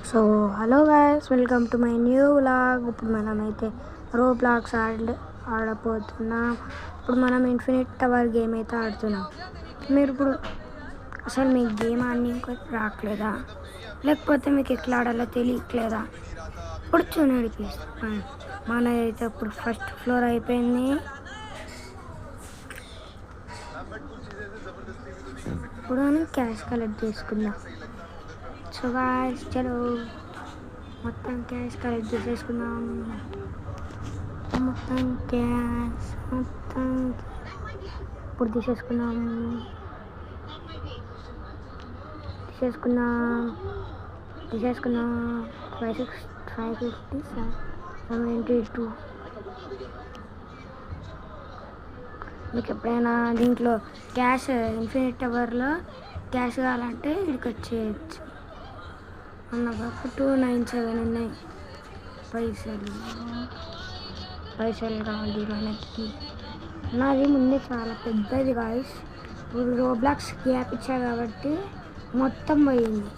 So hello guys, welcome to my new vlog. ఇప్పుడు మనమైతే Roblox ఆడపోతున్నాం. ఇప్పుడు మనం ఇన్ఫినిట్ టవర్ గేమ్ అయితే ఆడుతున్నాం. మీరు ఇప్పుడు అసలు మీకు గేమ్ ఆడి రావట్లేదా, లేకపోతే మీకు ఎట్లా ఆడాలో తెలియట్లేదా? ఇప్పుడు నడిపిస్తాం. మనదైతే ఇప్పుడు ఫస్ట్ ఫ్లోర్ అయిపోయింది. ఇప్పుడు మనం క్యాష్ కలెక్ట్ చేసుకుందాం. సో గాయ్స్, చలో మొత్తం క్యాష్ కలెక్ట్ చేసేసుకుందాం. మొత్తం ఇప్పుడు తీసేసుకుందాం. 550 72. మీకు ఎప్పుడైనా దీంట్లో క్యాష్ ఇన్ఫినిట్ టవర్లో క్యాష్ కావాలంటే ఇక్కడికి వచ్చేయచ్చు. అన్నగా 297 ఉన్నాయి పైసలు కావాలి మనకి. నాది ముందే చాలా పెద్దది గాయస్. ఇప్పుడు రోబ్లాక్స్ గ్యాప్ ఇచ్చా కాబట్టి మొత్తం పోయింది.